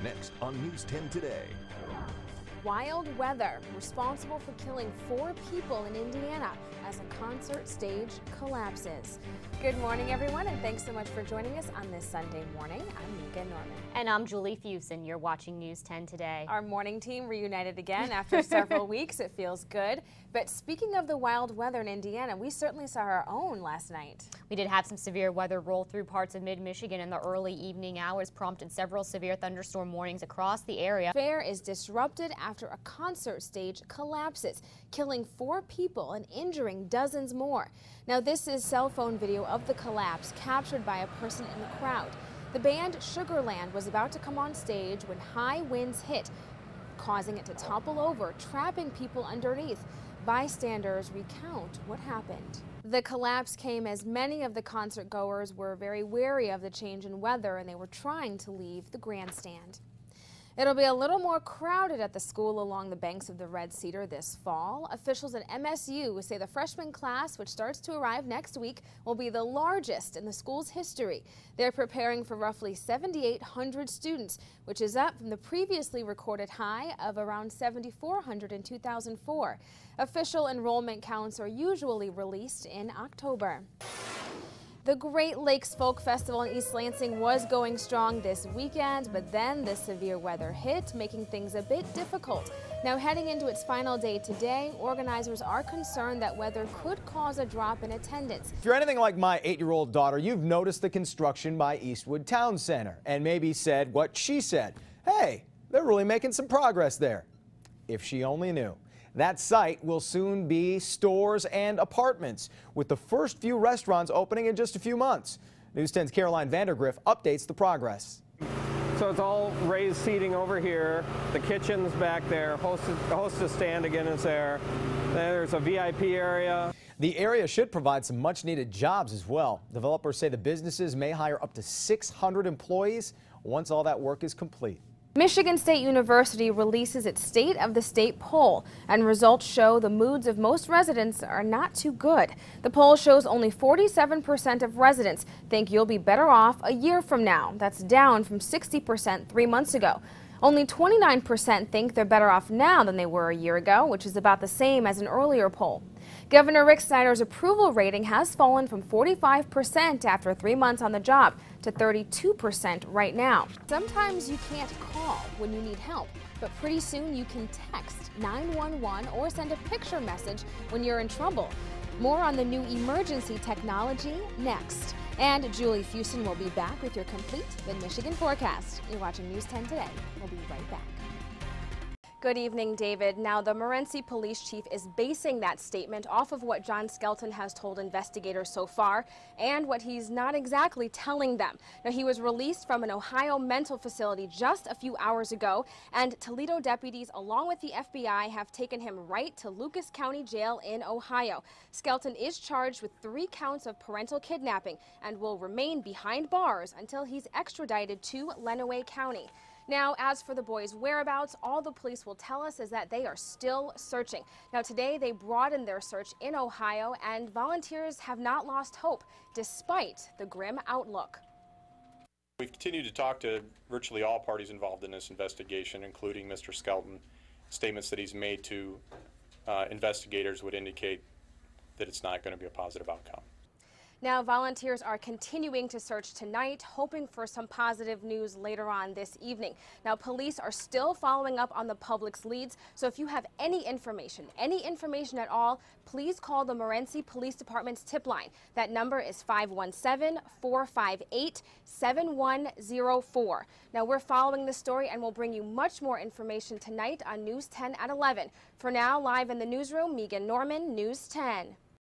Next on News 10 Today. Wild weather responsible for killing 4 people in Indiana as a concert stage collapses. Good morning, everyone, and thanks so much for joining us on this Sunday morning. I'm Megan Norman. And I'm Julie Fusen. You're watching News 10 Today. Our morning team reunited again after several weeks. It feels good. But speaking of the wild weather in Indiana, we certainly saw our own last night. We did have some severe weather roll through parts of mid-Michigan in the early evening hours, prompted several severe thunderstorm warnings across the area. Fair is disrupted after a concert stage collapses, killing 4 people and injuring dozens more. Now, this is cell phone video of the collapse captured by a person in the crowd. The band Sugarland was about to come on stage when high winds hit, causing it to topple over, trapping people underneath. Bystanders recount what happened. The collapse came as many of the concert goers were very wary of the change in weather and they were trying to leave the grandstand. It'll be a little more crowded at the school along the banks of the Red Cedar this fall. Officials at MSU say the freshman class, which starts to arrive next week, will be the largest in the school's history. They're preparing for roughly 7,800 students, which is up from the previously recorded high of around 7,400 in 2004. Official enrollment counts are usually released in October. The Great Lakes Folk Festival in East Lansing was going strong this weekend, but then the severe weather hit, making things a bit difficult. Now, heading into its final day today, organizers are concerned that weather could cause a drop in attendance. If you're anything like my 8-year-old daughter, you've noticed the construction by Eastwood Town Center and maybe said what she said. Hey, they're really making some progress there. If she only knew. That site will soon be stores and apartments, with the first few restaurants opening in just a few months. News 10's Caroline Vandergriff updates the progress. So it's all raised seating over here. The kitchen's back there. Hostess stand again is there. There's a VIP area. The area should provide some much-needed jobs as well. Developers say the businesses may hire up to 600 employees once all that work is complete. Michigan State University releases its State of the State poll, and results show the moods of most residents are not too good. The poll shows only 47% of residents think you'll be better off a year from now. That's down from 60% 3 months ago. Only 29% think they're better off now than they were a year ago, which is about the same as an earlier poll. Governor Rick Snyder's approval rating has fallen from 45% after 3 months on the job to 32% right now. Sometimes you can't call when you need help, but pretty soon you can text 911 or send a picture message when you're in trouble. More on the new emergency technology next. And Julie Fusen will be back with your complete Mid-Michigan forecast. You're watching News 10 Today. We'll be right back. Good evening, David. Now, the Morenci police chief is basing that statement off of what John Skelton has told investigators so far and what he's not exactly telling them. Now, he was released from an Ohio mental facility just a few hours ago, and Toledo deputies, along with the FBI, have taken him right to Lucas County Jail in Ohio. Skelton is charged with 3 counts of parental kidnapping and will remain behind bars until he's extradited to Lenawee County. Now, as for the boys' whereabouts, all the police will tell us is that they are still searching. Now, today they broadened their search in Ohio, and volunteers have not lost hope, despite the grim outlook. We've continued to talk to virtually all parties involved in this investigation, including Mr. Skelton. Statements that he's made to investigators would indicate that it's not going to be a positive outcome. Now, volunteers are continuing to search tonight, hoping for some positive news later on this evening. Now, police are still following up on the public's leads, so if you have any information at all, please call the Morenci Police Department's tip line. That number is 517-458-7104. Now, we're following the story and we'll bring you much more information tonight on News 10 at 11. For now, live in the newsroom, Megan Norman, News 10.